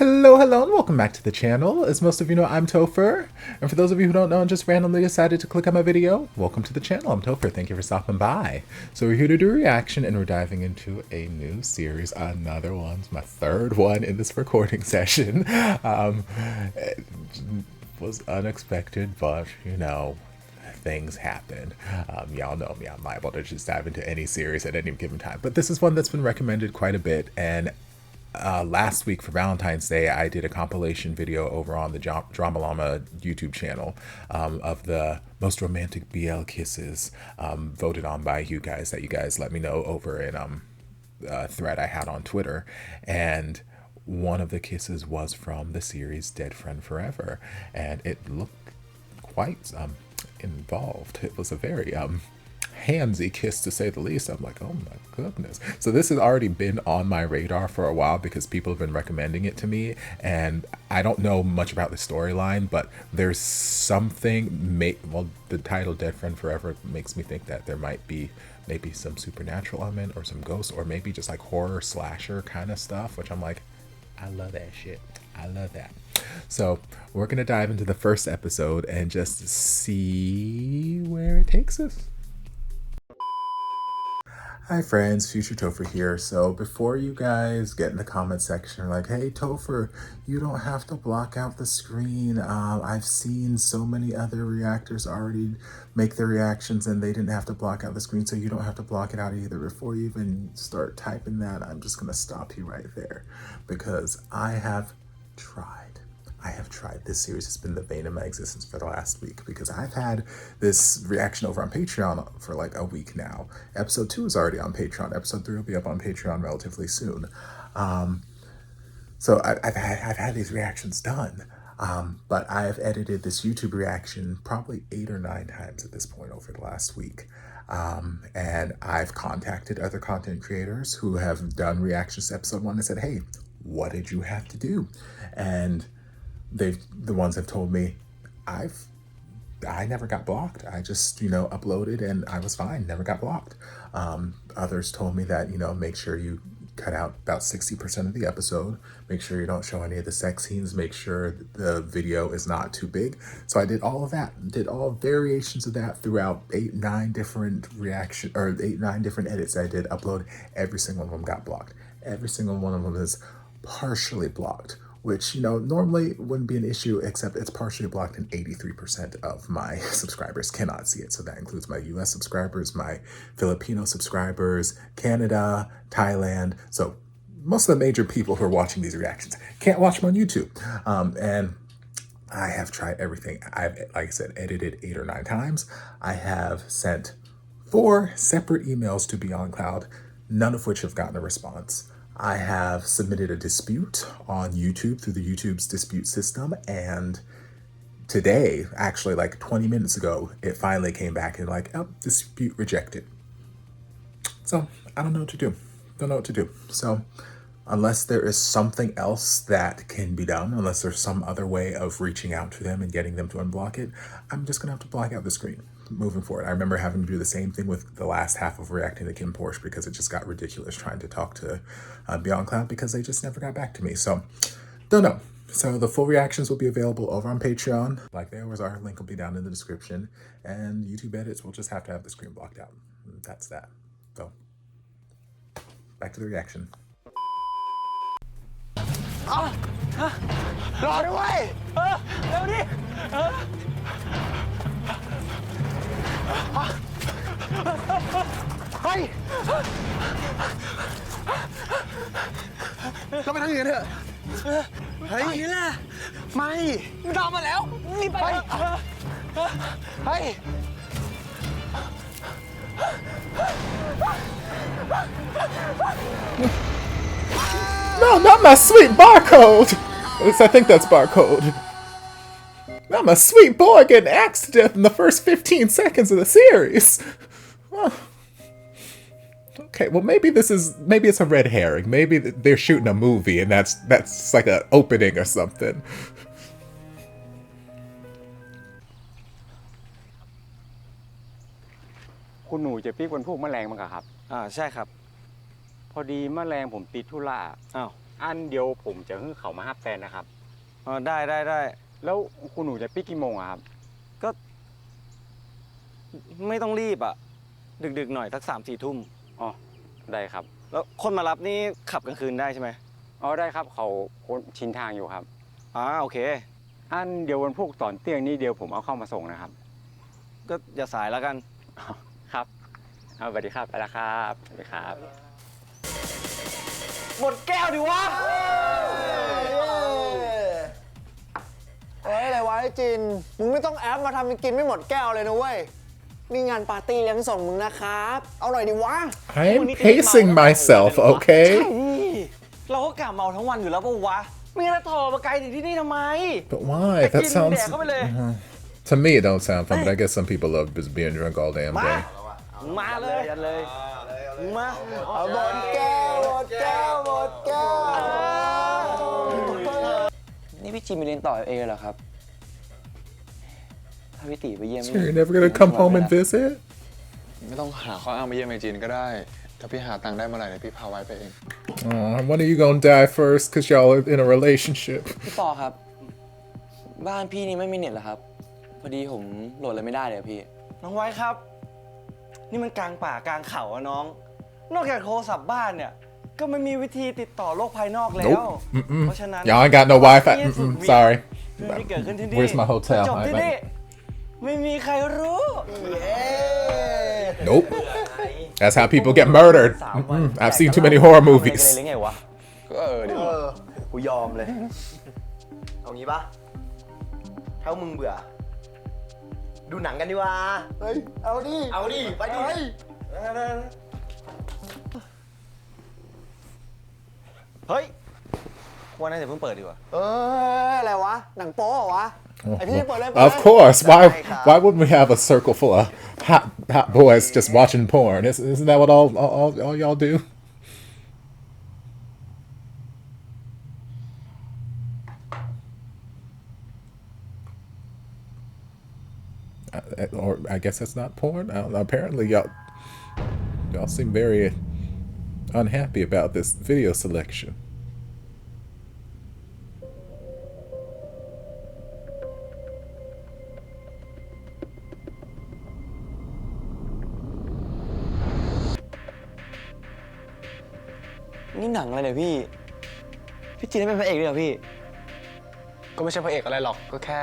Hello, hello, and welcome back to the channel. As most of you know, I'm Topher. And for those of you who don't know and just randomly decided to click on my video, welcome to the channel. I'm Topher. Thank you for stopping by. So we're here to do a reaction, and we're diving into a new series. Another one's my third one in this recording session. It was unexpected, but, you know, things happen. Y'all know me. I'm liable to just dive into any series at any given time. But this is one that's been recommended quite a bit, and last week for Valentine's Day, I did a compilation video over on the Drama Llama YouTube channel of the most romantic BL kisses voted on by you guys that you guys let me know over in a thread I had on Twitter. And one of the kisses was from the series Dead Friend Forever, and it looked quite involved. It was a very handsy kiss, to say the least. I'm like, oh my goodness. So this has already been on my radar for a while because people have been recommending it to me, and I don't know much about the storyline, but there's something, well, the title Dead Friend Forever makes me think that there might be maybe some supernatural element or some ghost, or maybe just like horror slasher kind of stuff, which I'm like, I love that shit. I love that. So we're gonna dive into the first episode and just see where it takes us. Hi friends, Future Topher here. So before you guys get in the comment section like, hey Topher, you don't have to block out the screen. I've seen so many other reactors already make their reactions and they didn't have to block out the screen, so you don't have to block it out either. Before you even start typing that, I'm just gonna stop you right there because I have tried. This series has been the bane of my existence for the last week because I've had this reaction over on Patreon for like a week now. Episode 2 is already on Patreon. Episode 3 will be up on Patreon relatively soon. So I've had these reactions done, but I've edited this YouTube reaction probably 8 or 9 times at this point over the last week. And I've contacted other content creators who have done reactions to episode 1 and said, hey, what did you have to do? And the ones have told me I never got blocked. I just, uploaded and I was fine, never got blocked. Others told me that, make sure you cut out about 60% of the episode, make sure you don't show any of the sex scenes, make sure the video is not too big. So I did all of that, did all variations of that throughout 8-9 different edits I did upload. Every single one of them got blocked. Every single one of them is partially blocked, which, normally wouldn't be an issue, except it's partially blocked and 83% of my subscribers cannot see it. So that includes my US subscribers, my Filipino subscribers, Canada, Thailand. So most of the major people who are watching these reactions can't watch them on YouTube. And I have tried everything. I've, like I said, edited 8 or 9 times. I have sent 4 separate emails to Beyond Cloud, none of which have gotten a response. I have submitted a dispute on YouTube through the YouTube's dispute system, and today, actually like 20 minutes ago, it finally came back and like, oh, dispute rejected. So I don't know what to do. Don't know what to do. So unless there is something else that can be done, unless there's some other way of reaching out to them and getting them to unblock it, I'm just gonna have to block out the screen moving forward. I remember having to do the same thing with the last half of reacting to Kim Porsche because it just got ridiculous trying to talk to Beyond Cloud because they just never got back to me. So don't know. So the full reactions will be available over on Patreon. Like they always are, link will be down in the description, and YouTube edits will just have to have the screen blocked out. That's that. So back to the reaction. รอด้วยเร็วดิเฮ้ยเราไปทางอื่นเถอะเฮ้ยนี่แหละไม่มันตามมาแล้วรีบไปเฮ้ย No, not my sweet barcode! At least I think that's barcode. Not my sweet boy getting axed to death in the first 15 seconds of the series. Oh. Okay, well maybe it's a red herring. Maybe they're shooting a movie and that's like an opening or something. คุณหนูจะปิ๊กวันพวกแมลงมั้งครับ ใช่ครับ พอดีแมลงผมติดธุระ อ้าว อันเดียวผมจะให้เขามาฮับแฟนนะครับ อ๋อได้แล้วคุณหนูจะปิดกี่โมงอะครับ ก็ไม่ต้องรีบอ่ะดึกๆหน่อยสัก3-4 ทุ่ม อ๋อได้ครับ แล้วคนมารับนี่ขับกลางคืนได้ใช่ไหม อ๋อได้ครับเขาชินทางอยู่ครับ โอเค อันเดี๋ยววันพวกตอนเที่ยงนี้เดี๋ยวผมเอาเข้ามาส่งนะครับ ก็อย่าสายแล้วกัน ครับเอาสวัสดีครับไปแล้วครับสวัสดีครับ หมดแก้วดิวะ เฮ้ยอะไรวะไอ้จิน มึงไม่ต้องแอปมาทำเป็นกินไม่หมดแก้วเลยนะเว้ย นี่งานปาร์ตี้เลี้ยงส่งมึงนะครับ เอาหน่อยดิวะ I'm pacing myself, ใช่ okay? ดิเราก็กะเมาทั้งวันอยู่แล้วปะวะไม่งั้นจะโทรมาไกลถึงที่นี่ทำไม But why? That กิน sounds... แดกเข้าไปเลย To me, it don't sound fun, but I guess some people love just being drunk all damn มา day. มาเลยยันเลยมา หมดแก้ว หมดแก้ว หมดแก้ว นี่พี่จิมไปเรียนต่อเอเหรอครับ ถ้าพี่ตีไปเยี่ยม So you're never gonna come home and visit? ไม่ต้องหาข้ออ้างมาเยี่ยมไอจีนก็ได้ ถ้าพี่หาตังค์ได้เมื่อไหร่เนี่ยพี่พาไว้ไปเอง When are you gonna die first? Cause y'all are in a relationship. พี่ปอครับ บ้านพี่นี่ไม่มีเน็ตเหรอครับ พอดีผมโหลดอะไรไม่ได้เลยอะพี่ น้องไว้ครับ นี่มันกลางป่ากลางเขาอะน้อง นอกจากโทรศัพท์บ้านเนี่ย ก็ไม่มีวิธีติดต่อโลกภายนอกแล้ว เพราะฉะนั้น Y'all ain't got no Wi-Fi. Sorry. เรื่องที่เกิดขึ้นที่นี่ Where's my hotel? จบที่นี่ไม่มีใครรู้ Nope. That's how people get murdered. I've seen too many horror อะไร movies. ไงวะ ก็เดี๋ยว กูยอมเลย เอางี้ปะถ้ามึงเบื่อ ดูหนังกันดีกว่า เฮ้ย เอาดิ เอาดิ ไปดิ เฮ้ยวันนั้นอย่าเพิ่งเปิดดีกว่า อะไรวะ หนังโป๊เหรอวะ ไอพี่เปิดเลย Of course. Why wouldn't we have a circle full of hot boys just watching porn? Isn't that what all y'all do? Or I guess that's not porn. I don't know. Apparently, y'all seem very unhappy about this video selection.นี่หนังอะไรเนี่ยพี่ พี่จินได้เป็นพระเอกเลยเหรอพี่ ก็ไม่ใช่พระเอกอะไรหรอก ก็แค่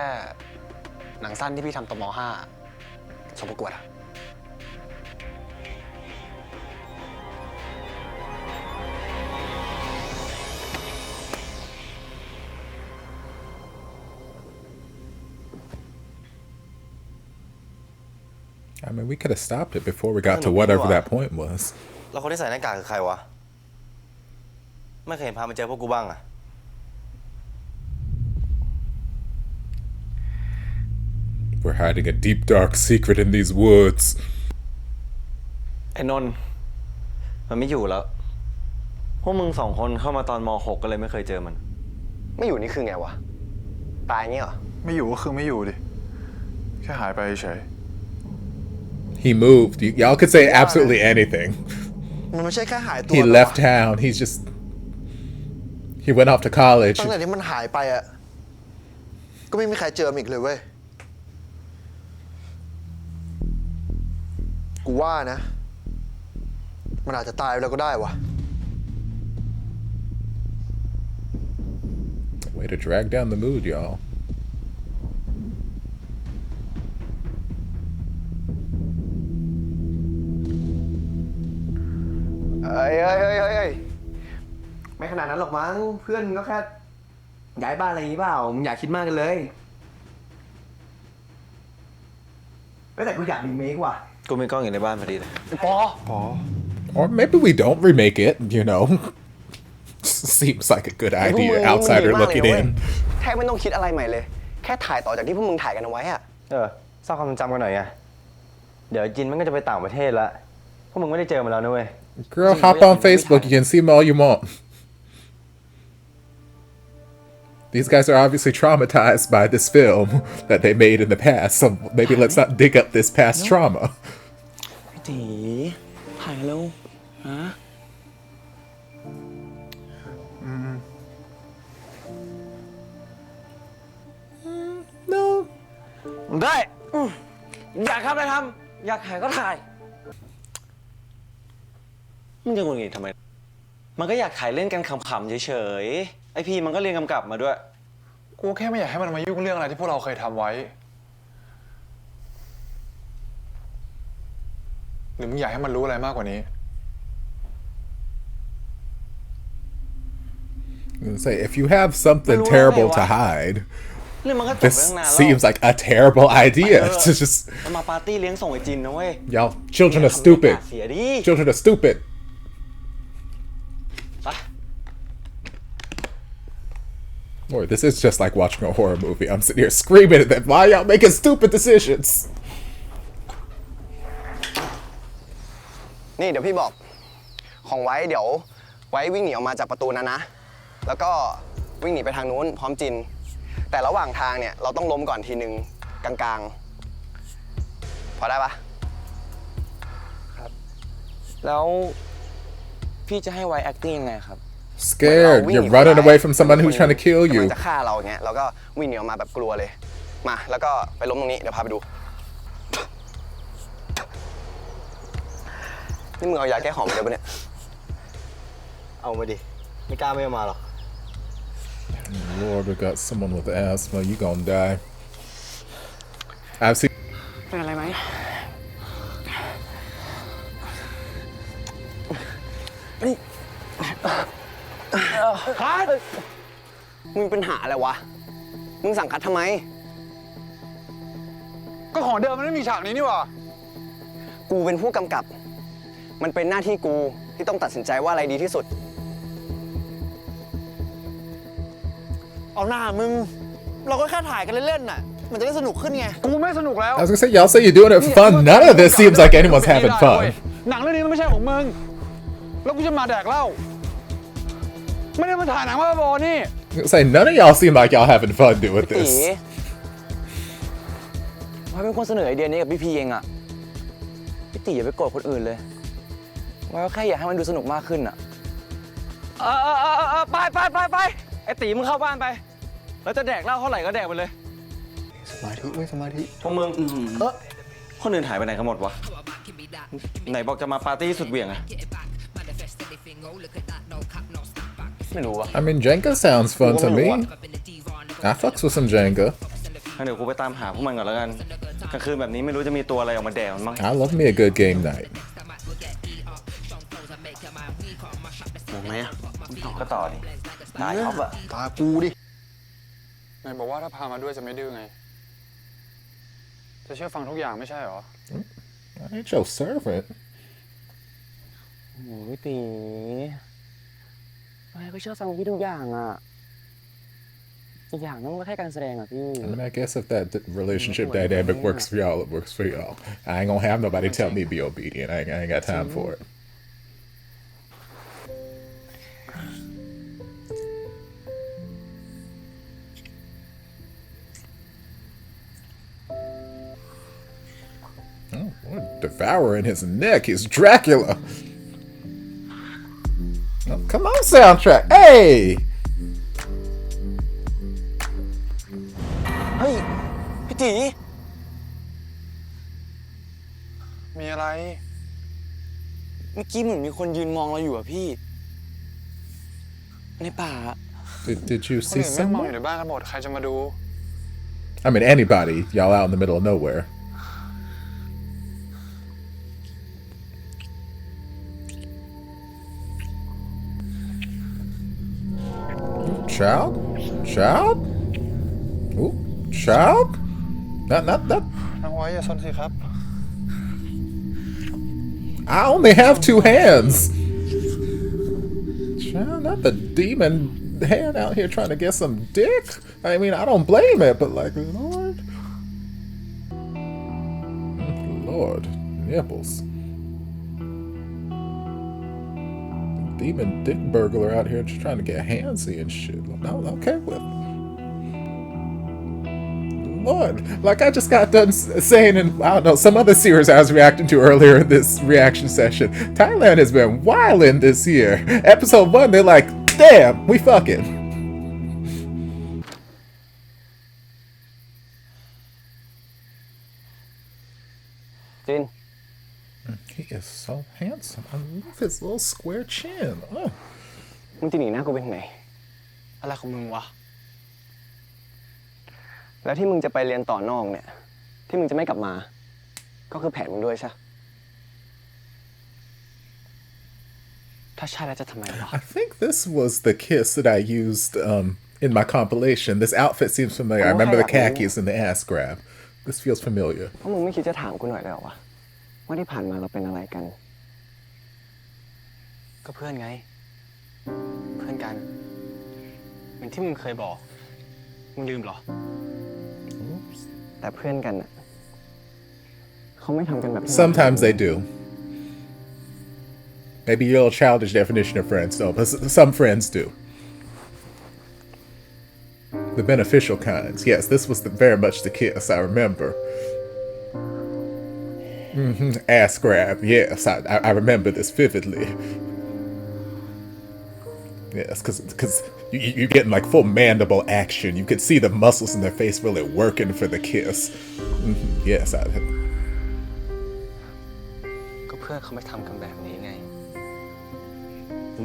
หนังสั้นที่พี่ทำตอนม.5 สมประกวดอะ I mean, we could have stopped it before we got to whatever that point was. แล้วคนที่ใส่หน้ากากคือใครวะ ไม่เคยเห็นพามาเจอพวกกูบ้างอะ We're hiding a deep, dark secret in these woods. ไอ้นนท์มันไม่อยู่แล้ว พวกมึง2 คนเข้ามาตอนม.6 ก็เลยไม่เคยเจอมัน ไม่อยู่นี่คือไงวะ ตายเงี้ยเหรอ ไม่อยู่ก็คือไม่อยู่ดิ แค่หายไปเฉย He moved. Y'all could say absolutely anything. มันไม่ใช่แค่หายตัว He left town. He went off to college. ตั้งแต่ที่มันหายไปอะก็ไม่มีใครเจอมันอีกเลยเว้ย กูว่านะ มันอาจจะตายไปแล้วก็ได้วะ Way to drag down the mood, y'all. เฮ้ยไม่ขนาดนั้นหรอกมั้ง เพื่อนก็แค่ย้ายบ้านอะไรอย่างนี้เปล่า มึงอยากคิดมากกันเลยแต่กูอยากรีเมคว่ะ กูมีกล้องอยู่ในบ้านพอดีเลย Or maybe we don't remake it, you know. Seems like a good idea, outsider looking in. แทบไม่ต้องคิดอะไรใหม่เลย แค่ถ่ายต่อจากที่พวกมึงถ่ายกันเอาไว้อะ สร้างความทรงจำกันหน่อยไง เดี๋ยวจินมันก็จะไปต่างประเทศละ พวกมึงไม่ได้เจอมันแล้วนะเว้ย Girl, hop on Facebook. You can see them all you want. These guys are obviously traumatized by this film that they made in the past, so maybe let's not dig up this past trauma. พี่ตีถ่ายแล้วฮะ No. ได้อยากทำอะไรทำอยากถ่ายก็ถ่ายมันจะงุนงิดทำไมมันก็อยากถ่ายเล่นกันขำๆเฉยๆไอพี่มันก็เรียนกำกับมาด้วย กูแค่ไม่อยากให้มันมายุ่งเรื่องอะไรที่พวกเราเคยทำไว้ หรือมึงอยากให้มันรู้อะไรมากกว่านี้ I'm gonna say, if you have something terrible to hide, เรื่องมันก็จบไป this ตั้งนานแล้ว seems like a terrible idea. To just, เรามาปาร์ตี้เลี้ยงส่งไอจินนะเว้ย y'all, children are stupid. เสียดิ Children are stupid. ไป Boy, this is just like watching a horror movie. I'm sitting here screaming at them. Why y'all making stupid decisions? นี่เดี๋ยวพี่บอกของไว้เดี๋ยวไว้วิ่งหนีออกมาจากประตูนั้นนะ แล้วก็วิ่งหนีไปทางนู้นพร้อมจิน แต่ระหว่างทางเนี่ยเราต้องล้มก่อนทีนึงกลางๆ พอได้ปะ แล้วพี่จะให้ไว้ acting ยังไงครับ Scared. You're running away from somebody who's trying to kill กำลั you. งจะฆ่าเราอย่างเงี้ยเราก็วิ่งหนีออกมาแบบกลัวเลย มาแล้วก็ไปล้มตรงนี้เดี๋ยวพาไปดู นี่มึงเอายาแก้หอมมาเลยปะเนี่ย เอามาดิ ไม่กล้าไม่เอามาหรอก Lord, we got someone with asthma. You gonna die. I've seen. เป็นอะไรไหม มึงเป็นหาอะไรวะ มึงสั่งคัดทำไม ก็ของเดิมมันไม่มีฉากนี้นี่หว่า กูเป็นผู้กำกับ มันเป็นหน้าที่กูที่ต้องตัดสินใจว่าอะไรดีที่สุด เอาหน้ามึง เราก็แค่ถ่ายกันเล่นๆน่ะ มันจะได้สนุกขึ้นไง กูไม่สนุกแล้ว I was gonna say, y'all say you're doing it for fun. None of this seems like anyone's having fun. หนังเรื่องนี้มันไม่ใช่ของมึง แล้วกูจะมาแดกเหล้า ไม่ได้มาถ่ายหนังว่าบอนี่ I was gonna say, none of y'all seem like y'all having fun doing ตี this. ไว้เป็นคนเสนอไอเดียนี้กับพี่พีเองอะพี่ตีอย่าไปโกรธคนอื่นเลยไว้ก็แค่อยากให้มันดูสนุกมากขึ้นอะ ไปไอตีมึงเข้าบ้านไป แล้วจะแดกเหล้าเท่าไหร่ก็แดกไปเลย สมาธิไม่สมาธิ พวกมึงคนอื่นหายไปไหนกันหมดวะ ไหนบอกจะมาปาร์ตี้สุดเหวี่ยงอะ ไม่รู้วะ I mean, Jenga sounds fun to me. I fucks with some Jenga. งั้นเดี๋ยวกูไปตามหาพวกมันก่อนแล้วกัน กลางคืนแบบนี้ไม่รู้จะมีตัวอะไรออกมาแดกมันบ้าง I love me a good game night. มองไหมอะ ก็ต่อดิตายท็อปอะ ตากูดิไหนบอกว่าถ้าพามาด้วยจะไม่ดื้อไง จะเชื่อฟังทุกอย่างไม่ใช่หรอ I ain't your servant. โอ้ยตีไว้ก็เชื่อฟังพี่ทุกอย่างอะอีกอย่างนึงก็แค่การแสดงอะพี่ I mean, I guess if that relationship dynamic works for y'all, it works for y'all. I ain't gonna have nobody tell me be obedient. I ain't got time for it. Oh, what devouring his neck. He's Dracula. Oh, come on, soundtrack. Hey! เฮ้ย พี่ตี มีอะไร เมื่อกี้เหมือนมีคนยืนมองเราอยู่อะพี่ ในป่า Did you คน see อื่นไม่มองอ someone? ยู่ในบ้านกันหมด ใครจะมาดู I mean, anybody. Y'all out in the middle of nowhere. Child? Child? Ooh, child? Not. น้องไว้อย่าซนสิครับ I only have 2 hands. Child, not the demon hand out here trying to get some dick. I mean, I don't blame it, but like, Lord, nipples. Demon dick burglar out here just trying to get handsy and shit. No, okay with. Lord, like I just got done saying in, I don't know, some other series I was reacting to earlier in this reaction session, Thailand has been wildin' this year. Episode 1, they're like, damn, we fucking. จิน He is so handsome. I love his little square chin. Oh. มึงจะหนีหน้ากูไปทางไหน อะไรของมึงวะ แล้วที่มึงจะไปเรียนต่อนอกเนี่ย ที่มึงจะไม่กลับมา ก็คือแผนมึงด้วยใช่ ถ้าใช่แล้วจะทำไมวะ I think this was the kiss that I used in my compilation. This outfit seems familiar. I remember the khakis and the ass grab. This feels familiar. เพราะมึงไม่คิดจะถามกูหน่อยเลยเหรอวะว่าที่ผ่านมาเราเป็นอะไรกัน ก็เพื่อนไง เพื่อนกัน เหมือนที่มึงเคยบอก มึงลืมเหรอ แต่เพื่อนกันน่ะเขาไม่ทำกันแบบที่ Sometimes they do. Maybe your little childish definition of friends, though, but some friends do. The beneficial kinds. Yes, this was very much the kiss, I remember. Ass grab. Yes, I remember this vividly. Yes, because you're getting like full mandible action. You could see the muscles in their face really working for the kiss. Yes, ก็เพื่อนเขาไม่ทำกันแบบนี้ไง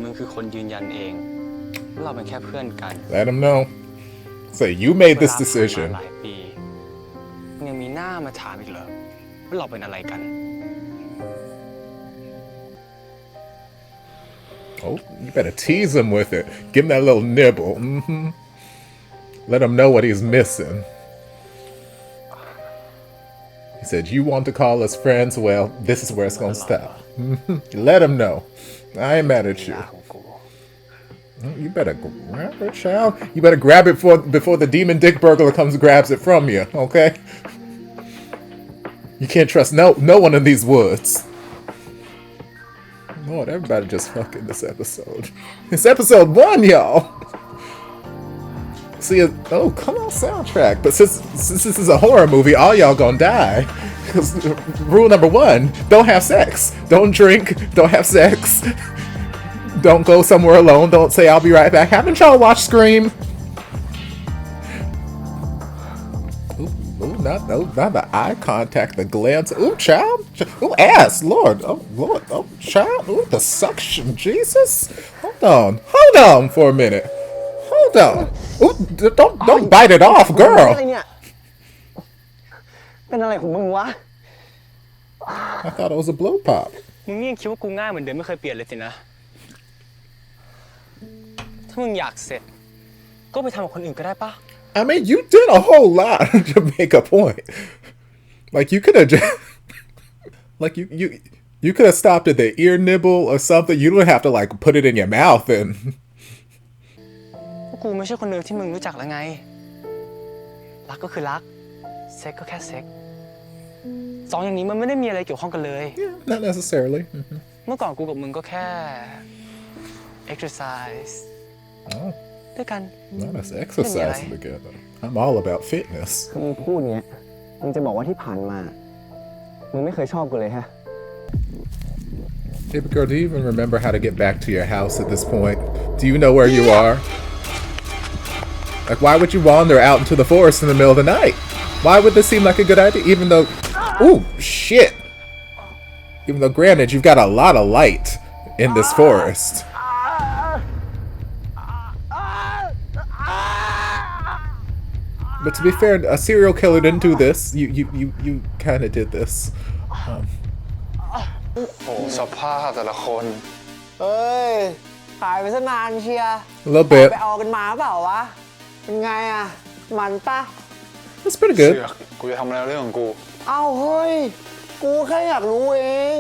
มึงคือคนยืนยันเองว่าเราเป็นแค่เพื่อนกัน let them know. Say you made this เวลาผ่านมา decision. หลายปีมึงยังมีหน้ามาถามอีกเหรอว่าเราเป็นอะไรกัน Oh, you better tease him with it. Give him that little nibble. Let him know what he's missing. He said, you want to call us friends? Well, this is where it's going to stop. Let him know. I ain't mad at you. You better grab it, child. You better grab it before the demon dick burglar comes and grabs it from you, okay? You can't trust no one in these woods. Lord, everybody just fucking this episode. It's episode 1, y'all. See, oh, come on, soundtrack. But since this is a horror movie, all y'all gonna die. Because rule number 1, don't have sex. Don't drink. Don't have sex. Don't go somewhere alone. Don't say I'll be right back. Haven't y'all watched Scream? Ooh, not the eye contact, the glance. Ooh, child. Ooh, ass. Lord. Oh, Lord. Oh, child. Ooh, the suction. Jesus. Hold on for a minute. Hold on. Ooh, don't bite it off, อะไร girl. เนี่ย เป็นอะไรของมึงวะ I thought it was a blow pop. มึงนี่ยังคิดว่ากูง่ายเหมือนเดิมไม่เคยเปลี่ยนเลยสินะ ถ้ามึงอยากเสร็จ ก็ไปทำกับคนอื่นก็ได้ปะ I mean, you did a whole lot to make a point. Like you could have just, like you could have stopped at the ear nibble or something. You don't have to like put it in your mouth and. กูไม่ใช่คนเดิมที่มึงรู้จักแล้วไง รักก็คือรัก เซ็กก็แค่เซ็ก สองอย่างนี้มันไม่ได้มีอะไรเกี่ยวข้องกันเลย Yeah, not necessarily. เมื่อก่อนกูกับมึงก็แค่ exercise Oh, ด้วยกัน not us exercising together. I'm all about fitness. คือมึงพูดเงี้ย มึงจะบอกว่าที่ผ่านมา มึงไม่เคยชอบกูเลยฮะ Baby girl, do you even remember how to get back to your house at this point? Do you know where you are? Like, why would you wander out into the forest in the middle of the night? Why would this seem like a good idea? Even though, ooh, shit. Even though, granted, you've got a lot of light in this forest. But to be fair, a serial killer didn't do this. You kind of did this. โอ้สภาพแต่ละคน เฮ้ยหายไปซะนานเชียร์ A little bit. ไปเอากันมาเปล่าวะ เป็นไงอะมันปะ That's pretty เสื good. อกกูจะทำอะไรเรื่องของกู เอ้าเฮ้ย กูแค่อยากรู้เอง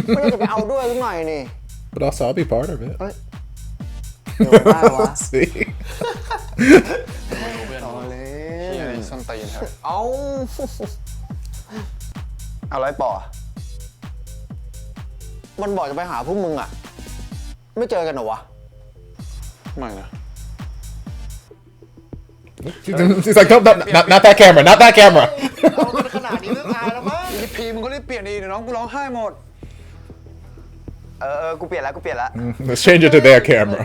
ไม่ได้จะไปเอาด้วยสักหน่อยนี่ But also, I'll be part of it. เดี๋ยวได้วะ See? เอาเลย เฮียนี่ส้นตีนเถอะ เอา เอาไรปอ มันบอกจะไปหาพวกมึงอะไม่เจอกันเหรอวะ ไม่นะ She's like, no, not that camera, not that camera. เอากันขนาดนี้เรื่องอายแล้วมั้ง อีพีมึงก็รีบเปลี่ยนดีเดี๋ยวน้องกูร้องไห้หมด กูเปลี่ยนแล้ว Let's change it to their camera.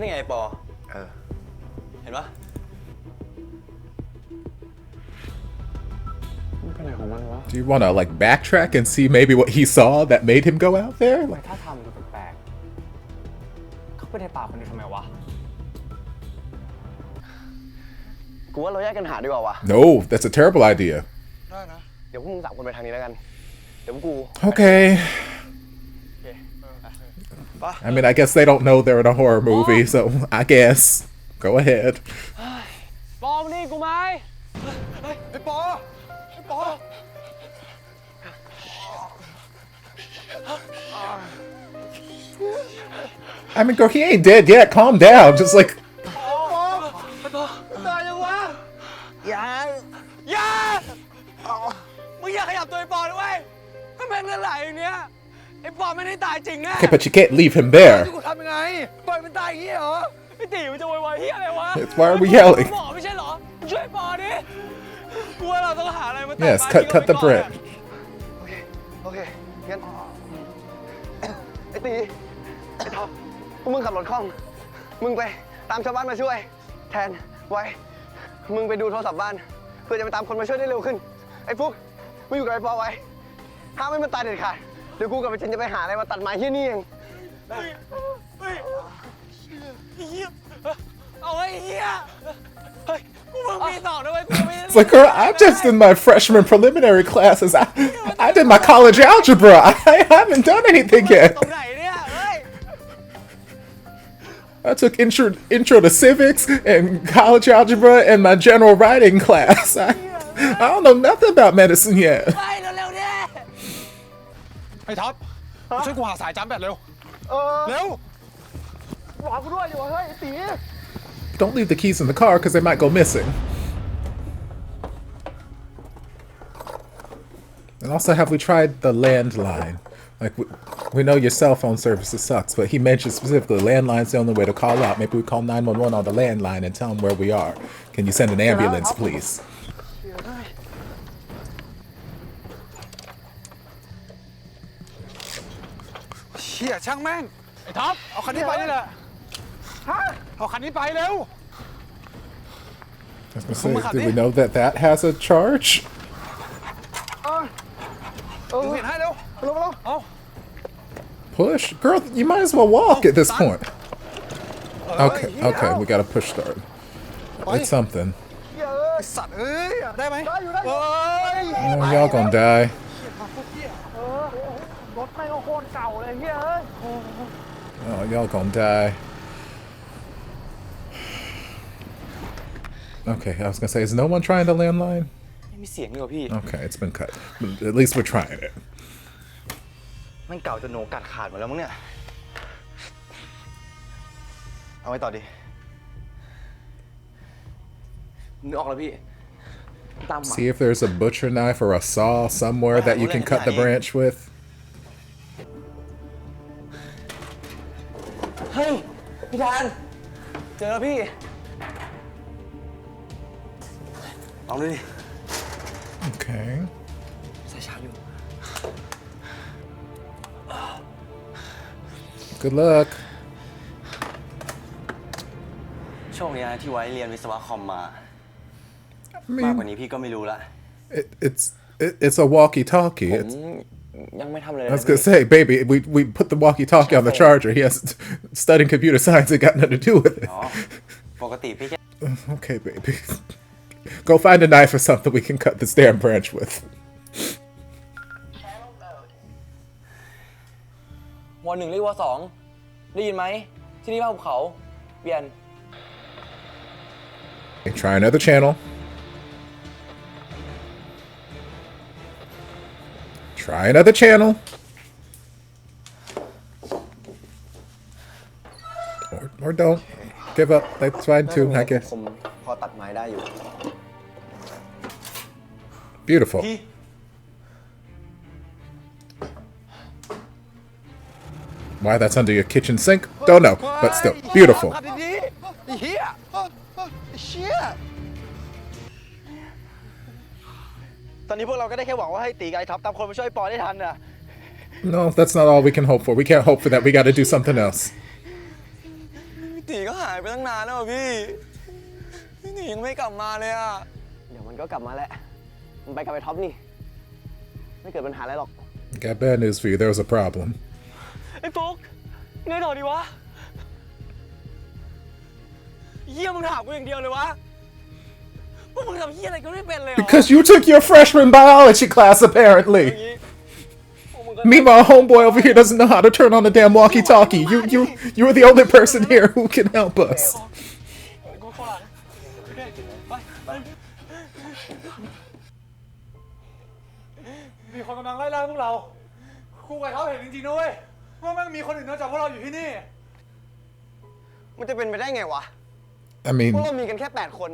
นี่ไงไอ้ปอ เห็นปะ Do you want to like backtrack and see maybe what he saw that made him go out there? แต่ถ้าทำดูแปลกๆเขาไปในป่าคนนี้ทำไมวะ กูว่าเราแยกกันหาดีกว่าวะ No, that's a terrible idea. เดี๋ยวพวกมึงสามคนไปทางนี้แล้วกัน เดี๋ยวพวกกู Okay. I mean, I guess they don't know they're in a horror movie, so I guess. Go ahead. ปอมนี่กูไหม ไอ้ปอ I mean, girl, he ain't dead yet. Calm down. Just like, ตายยังวะอย่ามึงอย่าขยับตัวไอ้ปอนะเว้ยถ้าแม่งเลือดไหลอย่างเนี้ยไอ้ปอไม่ได้ตายจริงแน่ okay, but you can't leave him there. กูทำยังไงปล่อยมันตายอย่างนี้เหรอไอ้ตีมันจะโวยวายเฮียอะไรวะ Why are we yelling? หมอไม่ใช่เหรอช่วยปอดิกูว่าเราต้องหาอะไรมาตัด Yes, ไม้ cut ทิ้ง the เอาไว้ก่อน branch. โอเค งั้น ไอ้ตี ไอ้ท็อปพวกมึงขับรถคล่อง มึงไปตามชาวบ้านมาช่วย แทน ไว้ มึงไปดูโทรศัพท์บ้าน เพื่อจะไปตามคนมาช่วยได้เร็วขึ้น ไอ้ฟุกมึงอยู่กับไอ้ปอไว้ ห้ามให้มันตายเด็ดขาด เดี๋ยวกูกับไอ้เจนจะไปหาอะไรมาตัดไม้ที่นี่เอง เอาไอ้เฮียเฮ้ยกูเพิ่งปีสองนะเว้ยกูไม่ได้ It's like, girl, I'm just in my freshman preliminary classes. I did my college algebra. I haven't done anything ตร yet. งไหนเนี่ยเฮ้ย I took intro to civics and college algebra and my general writing class. I don't know nothing about medicine yet. ไปเร็วๆเนี่ย ไอ้ท็อปช่วยกูหาสายจำแบตเร็ว เร็ว รอกูด้วยอยู่เฮ้ยไอ้ตี Don't leave the keys in the car because they might go missing. And also, have we tried the landline? Like, we know your cell phone services sucks, but he mentioned specifically landline's the only way to call out. Maybe we call 911 on the landline and tell them where we are. Can you send an ambulance, please? เชี่ยช่างแม่ง ไอ้ท็อป เอาคันนี้ไปนี่แหละ เอาคันนี้ไปเร็ว I was gonna say, do we know that that has a charge? ดูเห็นให้เร็ว เอา Push? Girl, you might as well walk at this point. Okay, okay, we got a push start. It's something. ไอ้สัตว์เอ้ย ได้ไหมเฮ้ย Oh, y'all gonna die. รถไม่งโคตรเก่าเลยเฮียเอ้ย Oh, y'all gonna die. Okay, I was gonna say, is no one trying the landline? ไม่มีเสียงเลยว่ะพี่ Okay, it's been cut. But at least we're trying it. มันเก่าจนโหนกัดขาดหมดแล้วมั้งเนี่ย เอาไว้ต่อดินึกออกแล้วพี่ ตามหมา See if there's a butcher knife or a saw somewhere that you can cut the branch with. เฮ้ย พี่แทนเจอแล้วพี่ ลองดูดิ Okay. ใส่ชาร์จอยู่ Good luck. โชคดีนะที่ไว้เรียนวิศวะคอมมา I มากกว่า mean, นี้พี่ก็ไม่รู้ละ it's a walkie-talkie. ผมยังไม่ทำเลย I was gonna say, baby, we put the walkie-talkie on the charger. He has studying computer science. It got nothing to do with it. อ๋อ ปกติพี่แค่ Okay, baby. Go find a knife or something we can cut this damn branch with. วอ1เรียกวอ2ได้ยินไหม ที่นี่บ้านภูเขา เปลี่ยน Okay, try another channel. Try another channel. Or don't. Give up. That's fine too, I guess. ผมพอตัดไม้ได้อยู่ Beautiful. Why that's under your kitchen sink? Don't know, but still beautiful. ขับดีๆไอ้เหี้ยไอ้เชี่ย ตอนนี้พวกเราก็ได้แค่หวังว่าให้ตีกับไอ้ท็อปตามคนมาช่วยปอได้ทันน่ะ No, that's not all we can hope for. We can't hope for that. We got to do something else. ตีก็ ไปตั้งนานแล้วอะพี่นี่ยังไม่กลับมาเลยอะ เดี๋ยวมันก็กลับมาแหละ มันไปกับไอ้ท็อปนี่ ไม่เกิดปัญหาอะไรหรอก Got bad news for you. There was a problem. ไอ้ฟุกไงต่อดีวะเหี้ยมึงถามกูอย่างเดียวเลยวะพวกมึงทำเหี้ยอะไรก็ไม่เป็นเลยเหรอ Because you took your freshman biology class, apparently. Meanwhile, homeboy over here doesn't know how to turn on the damn walkie-talkie. You're the only person here who can help us. กูขอหลังโอเคไป มีคนกำลังไล่ล่าพวกเราครูกับเขาเห็นจริงๆนะเว้ยว่าแม่งมีคนอื่นนอกจากพวกเราอยู่ที่นี่ มันจะเป็นไปได้ไงวะ I mean, พวกเรามีกันแค่ 8 คน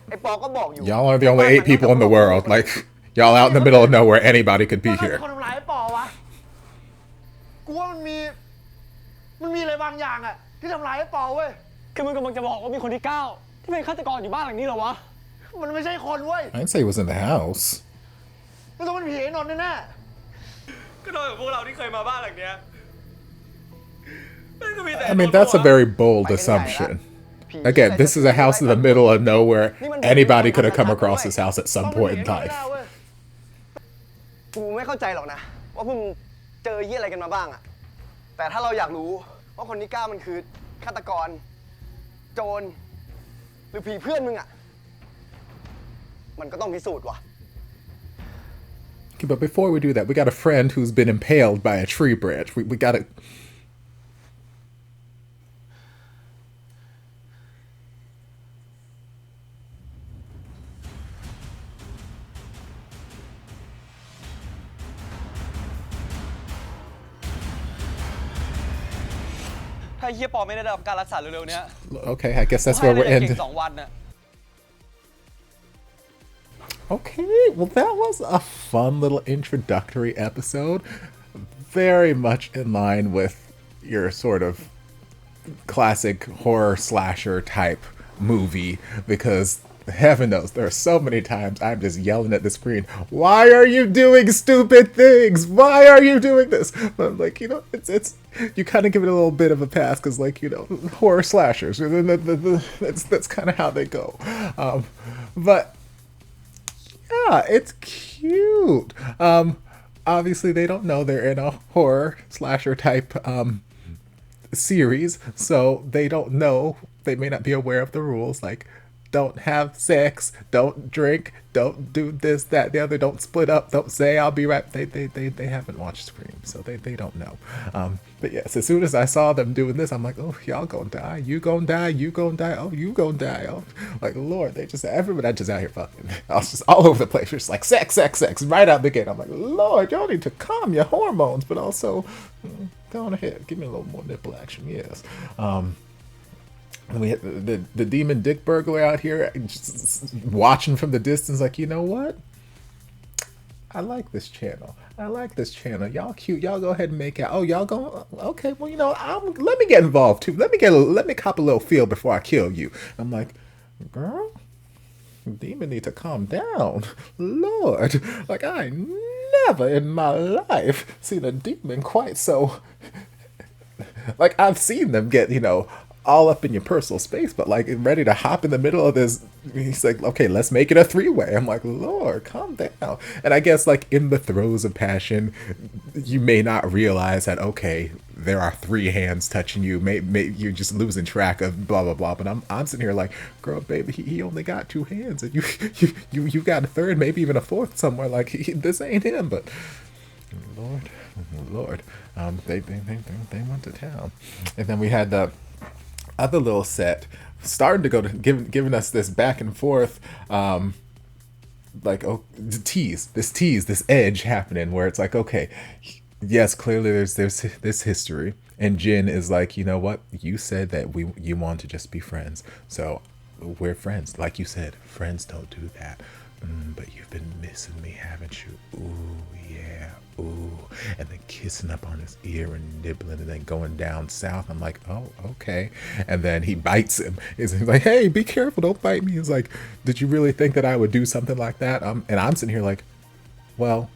ไอ้ปอก็บอกอยู่ y'all are the only 8 people in the world. Like, y'all out in the middle of nowhere. Anybody could be ใคร here. เป็นคนทำร้ายไอ้ปอวะ กูว่ามันมีอะไรบางอย่างอะที่ทำร้ายไอ้ปอเว้ย คือมึงกำลังจะบอกว่ามีคนที่9ที่เป็นฆาตกรอยู่บ้านหลังนี้เหรอวะ มันไม่ใช่คนเว้ย I didn't say he was in the house. มันต้องเป็นผีไอ้นนท์แน่ ก็โดนกับพวกเราที่เคยมาบ้านหลังเนี้ยมันก็มีแต่ I mean, that's a very bold assumption. Again, this is a house in the middle of nowhere. Anybody could have come across this house at ๆ some point in ต้องเป็น life. ผีไอ้นนท์แน่เว้ย กูไม่เข้าใจหรอกนะ ว่าพวกมึงเจอเยี่ยอะไรกันมาบ้างอะแต่ถ้าเราอยากรู้ว่าคนที่กล้ามันคือฆาตกร โจร หรือผีเพื่อนมึงอะมันก็ต้องพิสูจน์ว่ะ Okay, but before we do that, we got a friend who's been impaled by a tree branch. We gotta. ถ้าเฮียปอไม่ได้รับการรักษาเร็วๆเนี้ย Okay, I guess that's ให้ where เลย we're เก่ง ending. 2 วันน่ะ Okay, well, that was a fun little introductory episode. Very much in line with your sort of classic horror slasher type movie, because heaven knows there are so many times I'm just yelling at the screen, why are you doing stupid things? Why are you doing this? But I'm like, it's you kind of give it a little bit of a pass because, like, horror slashers. That's kind of how they go. But yeah, it's cute. Obviously they don't know they're in a horror slasher type series, so they don't know. They may not be aware of the rules, like don't have sex, don't drink, don't do this, that, the other, don't split up, don't say I'll be right. They haven't watched Scream, so they don't know. But yes, as soon as I saw them doing this, I'm like, oh, y'all gonna die, you gonna die, you gonna die, oh, you gonna die, oh, like, Lord, everybody just out here fucking. I was just all over the place, just like sex, right out the gate. I'm like, Lord, y'all need to calm your hormones, but also go on ahead, give me a little more nipple action, yes. And we had the demon dick burglar out here just watching from the distance, like, you know what? I like this channel. Y'all cute. Y'all go ahead and make out. Oh, y'all go. Okay, well, let me get involved too. Let me cop a little feel before I kill you. I'm like, girl, demon need to calm down. Lord, like, I never in my life seen a demon quite so. Like, I've seen them get, all up in your personal space, but like ready to hop in the middle of this. He's like, okay, let's make it a 3-way. I'm like, Lord, calm down. And I guess like in the throes of passion, you may not realize that, okay, there are 3 hands touching you. Maybe you're just losing track of blah, blah, blah. But I'm sitting here like, girl, baby, he only got 2 hands and you got a 3rd, maybe even a 4th somewhere. Like this ain't him, but Lord, they went to town. And then we had the other little set starting to go to giving us this back and forth, like, oh, this edge happening where it's like, okay, yes, clearly there's this history, and Jin is like, you know what, you said that you want to just be friends, so we're friends. Like you said, friends don't do that. But you've been missing me, haven't you? Ooh, yeah, ooh. And then kissing up on his ear and nibbling and then going down south. I'm like, oh, okay. And then he bites him. He's like, hey, be careful, don't bite me. He's like, did you really think that I would do something like that? And I'm sitting here like, well,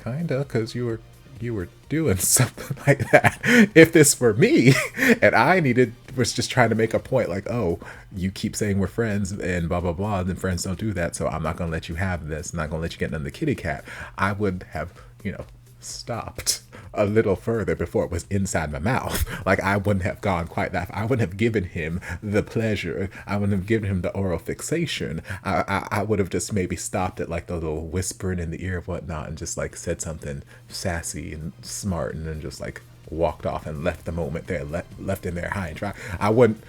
kinda, because you were doing something like that. If this were me and I needed was just trying to make a point like, oh, you keep saying we're friends and blah, blah, blah. Then friends don't do that. So I'm not going to let you have this. I'm not going to let you get into the kitty cat. I would have, stopped a little further before it was inside my mouth. Like, I wouldn't have gone quite that far. I wouldn't have given him the pleasure. I wouldn't have given him the oral fixation. I would have just maybe stopped at like the little whispering in the ear of whatnot and just like said something sassy and smart and then just like walked off and left the moment there, left in there high and dry. I wouldn't,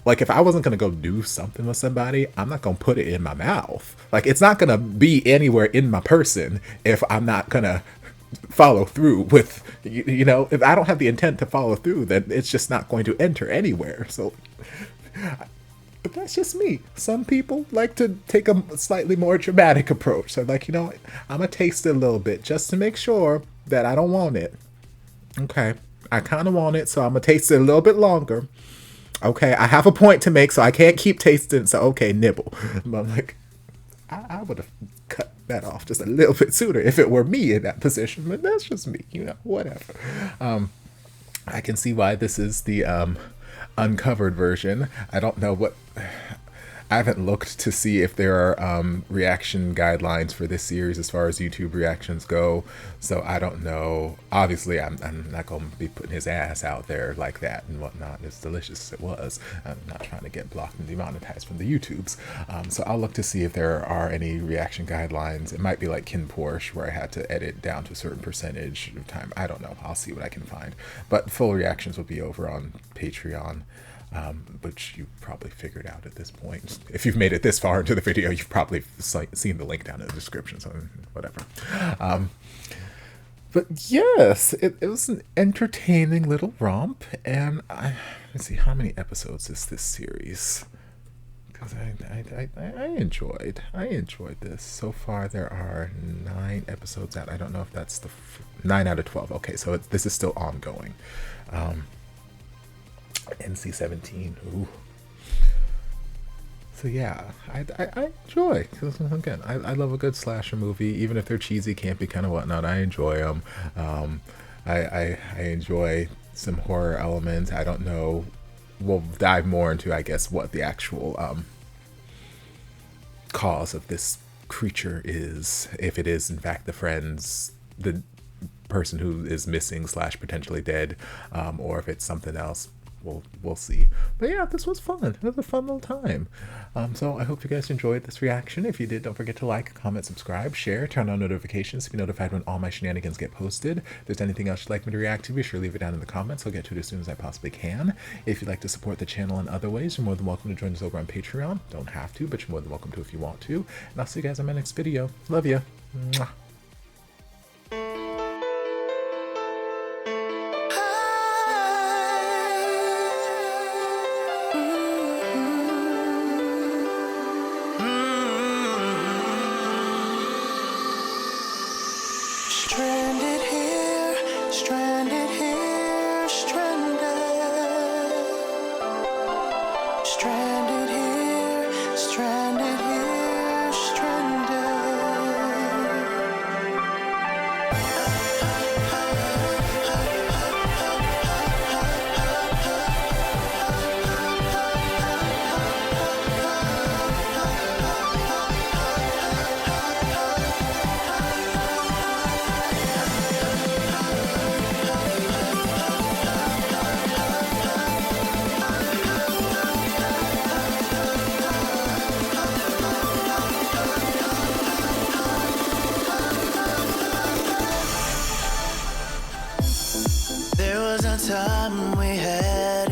like, if I wasn't going to go do something with somebody, I'm not going to put it in my mouth. Like, it's not going to be anywhere in my person if I'm not going to follow through with, if I don't have the intent to follow through, then it's just not going to enter anywhere. So, but that's just me. Some people like to take a slightly more dramatic approach. So like, I'm going to taste it a little bit just to make sure that I don't want it. Okay, I kind of want it, so I'm going to taste it a little bit longer. Okay, I have a point to make, so I can't keep tasting, so okay, nibble. But I'm like, I would have cut that off just a little bit sooner if it were me in that position, but that's just me, whatever. I can see why this is the uncovered version. I don't know what... I haven't looked to see if there are reaction guidelines for this series as far as YouTube reactions go, so I don't know. Obviously, I'm not going to be putting his ass out there like that and whatnot, as delicious as it was. I'm not trying to get blocked and demonetized from the YouTubes. So I'll look to see if there are any reaction guidelines. It might be like Kin Porsche, where I had to edit down to a certain percentage of time. I don't know. I'll see what I can find. But full reactions will be over on Patreon. Which you probably figured out at this point. If you've made it this far into the video, you've probably seen the link down in the description, so whatever. But yes, it was an entertaining little romp, and let's see, how many episodes is this series? Because I enjoyed this. So far there are 9 episodes out. I don't know if that's the 9 out of 12. Okay, so this is still ongoing. NC-17. Ooh. So yeah, I enjoy, because again, I love a good slasher movie, even if they're cheesy, campy, kind of whatnot. I enjoy them. I enjoy some horror elements. I don't know. We'll dive more into, I guess, what the actual cause of this creature is. If it is in fact the person who is missing / potentially dead, or if it's something else. We'll see. But yeah, this was fun. It was a fun little time. So I hope you guys enjoyed this reaction. If you did, don't forget to like, comment, subscribe, share, turn on notifications to be notified when all my shenanigans get posted. If there's anything else you'd like me to react to, be sure to leave it down in the comments. I'll get to it as soon as I possibly can. If you'd like to support the channel in other ways, you're more than welcome to join us over on Patreon. Don't have to, but you're more than welcome to if you want to. And I'll see you guys in my next video. Love ya. Mwah. Stranded here, stranded here, stranded. Stranded here, stranded here, stranded. There was a time we had